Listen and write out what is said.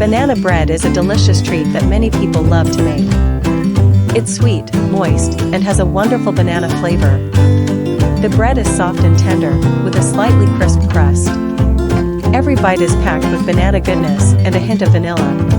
Banana bread is a delicious treat that many people love to make. It's sweet, moist, and has a wonderful banana flavor. The bread is soft and tender, with a slightly crisp crust. Every bite is packed with banana goodness and a hint of vanilla.